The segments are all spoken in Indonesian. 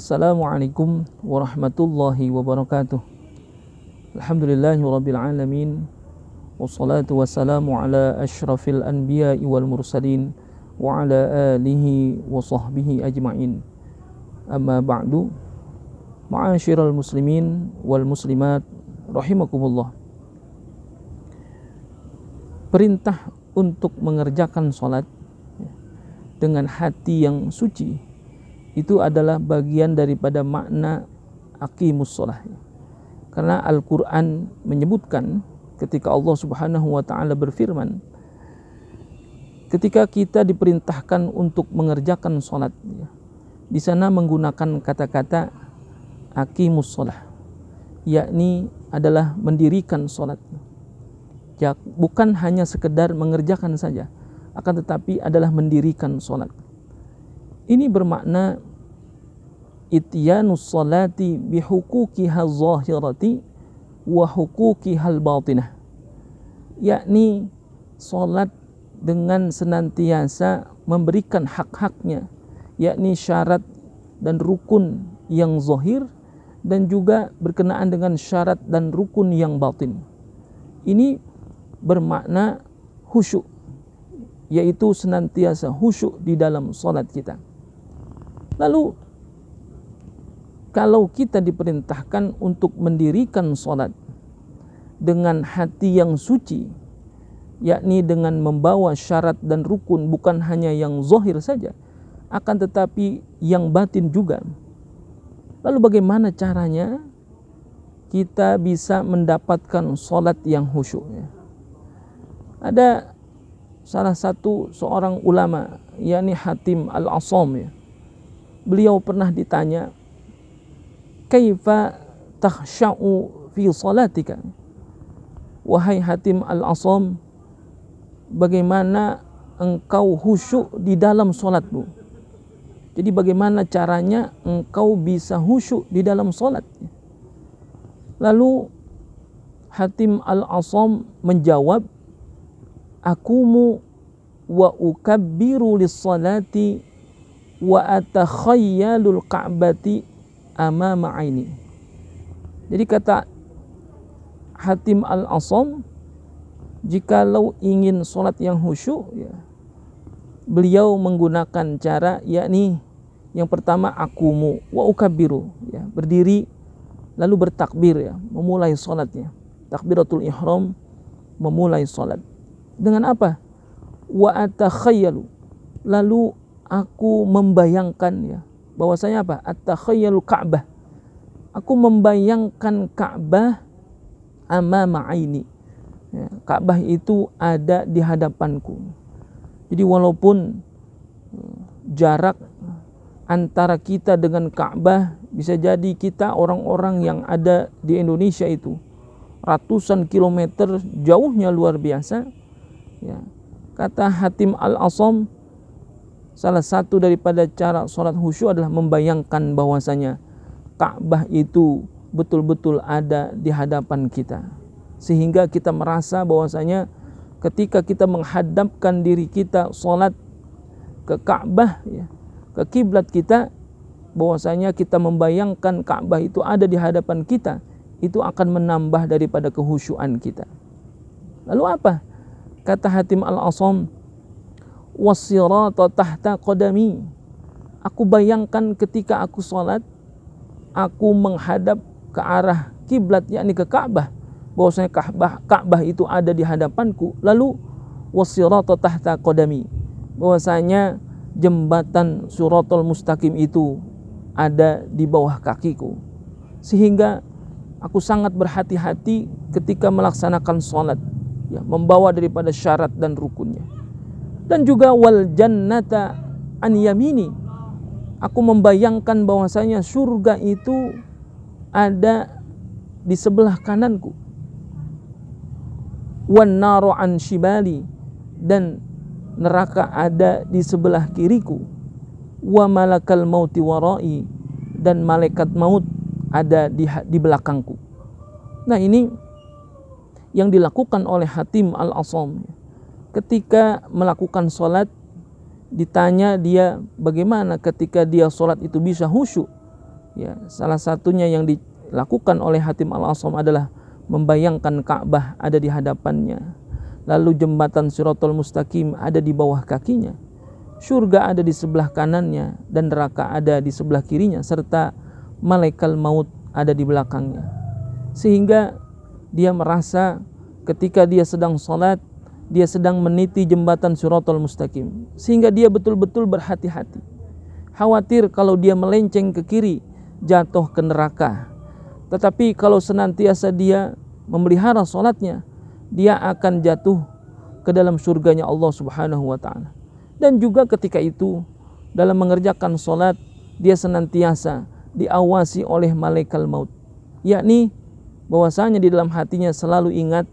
Assalamualaikum warahmatullahi wabarakatuh. Alhamdulillahirabbil alamin. Wassalatu wassalamu ala asyrafil anbiya'i wal mursalin wa ala alihi wa sahbihi ajma'in. Amma ba'du. Ma'asyiral muslimin wal muslimat rahimakumullah. Perintah untuk mengerjakan salat dengan hati yang suci itu adalah bagian daripada makna aqimus shalah. Karena Al-Quran menyebutkan ketika Allah Subhanahu wa ta'ala berfirman, ketika kita diperintahkan untuk mengerjakan salat, di sana menggunakan kata-kata aqimus shalah, yakni adalah mendirikan salat. Bukan hanya sekedar mengerjakan saja, akan tetapi adalah mendirikan salat. Ini bermakna ityanus salati bihuquqiha zahirati wa huquqiha batinah, yakni salat dengan senantiasa memberikan hak-haknya, yakni syarat dan rukun yang zahir dan juga berkenaan dengan syarat dan rukun yang batin. Ini bermakna khusyuk, yaitu senantiasa khusyuk di dalam salat kita. Lalu kalau kita diperintahkan untuk mendirikan salat dengan hati yang suci, yakni dengan membawa syarat dan rukun bukan hanya yang zahir saja, akan tetapi yang batin juga. Lalu bagaimana caranya kita bisa mendapatkan salat yang khusyuk? Ada salah satu seorang ulama, yakni Hatim Al-Asam. Beliau pernah ditanya, kaifa takhsha'u fi salatika? Wahai Hatim Al-Asam, bagaimana engkau khusyuk di dalam salatmu? Jadi bagaimana caranya engkau bisa khusyuk di dalam salat? Lalu Hatim Al-Asam menjawab, akumu wa ukabbiru lis-salati wa atakhayyalul ka'bati amama aini. Jadi kata Hatim Al-Asam, jikalau ingin salat yang khusyuk, beliau menggunakan cara, yakni yang pertama akumu wa ukabbiru, berdiri lalu bertakbir, memulai salatnya, takbiratul ihram, memulai salat. Dengan apa? Wa atakhayyalu, lalu aku membayangkan, bahwasanya apa? Atakhayyalu Ka'bah, aku membayangkan Ka'bah amama aini, Ka'bah itu ada di hadapanku. Jadi walaupun jarak antara kita dengan Ka'bah, bisa jadi kita orang-orang yang ada di Indonesia itu ratusan kilometer jauhnya luar biasa. Kata Hatim Al-Asam, salah satu daripada cara sholat khusyuk adalah membayangkan bahwasanya Ka'bah itu betul-betul ada di hadapan kita, sehingga kita merasa bahwasanya ketika kita menghadapkan diri kita sholat ke Ka'bah, ke kiblat kita, bahwasanya kita membayangkan Ka'bah itu ada di hadapan kita, itu akan menambah daripada kekhusyuan kita. Lalu apa? Kata Hatim Al-Asam, was-sirata tahta qadami, aku bayangkan ketika aku salat, aku menghadap ke arah kiblat, yakni ke Ka'bah, bahwasanya Ka'bah itu ada di hadapanku. Lalu was-sirata tahta qadami, bahwasanya jembatan Shiratal Mustaqim itu ada di bawah kakiku, sehingga aku sangat berhati-hati ketika melaksanakan salat, membawa daripada syarat dan rukunnya. Dan juga wal jannata an yamini, aku membayangkan bahwasanya surga itu ada di sebelah kananku. Wan naru an shibali, dan neraka ada di sebelah kiriku. Wa malakal mauti warai, dan malaikat maut ada di belakangku. Nah, ini yang dilakukan oleh Hatim Al-Asam ketika melakukan sholat. Ditanya dia bagaimana ketika dia sholat itu bisa khusyuk, Ya, salah satunya yang dilakukan oleh Hatim Al-Asam adalah membayangkan Ka'bah ada di hadapannya, lalu jembatan Shiratal Mustaqim ada di bawah kakinya, surga ada di sebelah kanannya dan neraka ada di sebelah kirinya, serta malaikat maut ada di belakangnya. Sehingga dia merasa ketika dia sedang salat, dia sedang meniti jembatan Shiratal Mustaqim, sehingga dia betul-betul berhati-hati, khawatir kalau dia melenceng ke kiri jatuh ke neraka. Tetapi kalau senantiasa dia memelihara salatnya, dia akan jatuh ke dalam surganya Allah Subhanahu wa taala. Dan juga ketika itu dalam mengerjakan salat, dia senantiasa diawasi oleh malaikat maut, yakni bahwasanya di dalam hatinya selalu ingat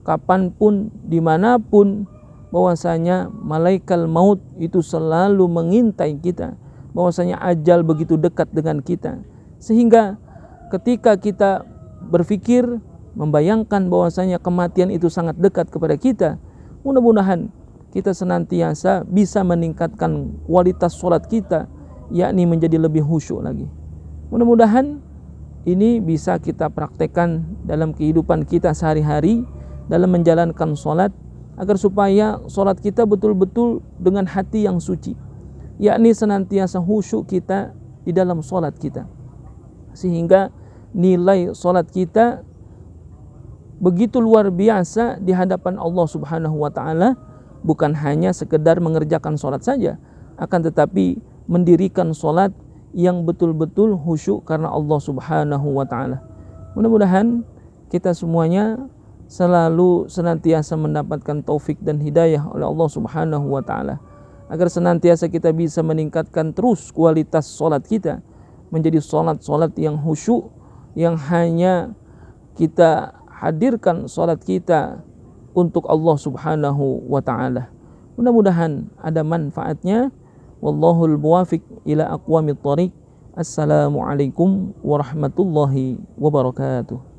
kapanpun, dimanapun, bahwasanya malaikat maut itu selalu mengintai kita, bahwasanya ajal begitu dekat dengan kita. Sehingga ketika kita berpikir, membayangkan bahwasanya kematian itu sangat dekat kepada kita, mudah-mudahan kita senantiasa bisa meningkatkan kualitas sholat kita, yakni menjadi lebih khusyuk lagi. Mudah-mudahan ini bisa kita praktekkan dalam kehidupan kita sehari-hari dalam menjalankan sholat, agar supaya sholat kita betul-betul dengan hati yang suci, yakni senantiasa khusyuk kita di dalam sholat kita, sehingga nilai sholat kita begitu luar biasa di hadapan Allah Subhanahu wa taala, bukan hanya sekedar mengerjakan sholat saja, akan tetapi mendirikan sholat yang betul-betul khusyuk karena Allah Subhanahu wa taala. Mudah-mudahan kita semuanya selalu senantiasa mendapatkan taufik dan hidayah oleh Allah Subhanahu wa taala, agar senantiasa kita bisa meningkatkan terus kualitas sholat kita menjadi sholat-sholat yang khusyuk, yang hanya kita hadirkan sholat kita untuk Allah Subhanahu wa ta'ala. Mudah-mudahan ada manfaatnya. Wallahul muwafiq ila aqwamit thariq. Assalamualaikum warahmatullahi wabarakatuh.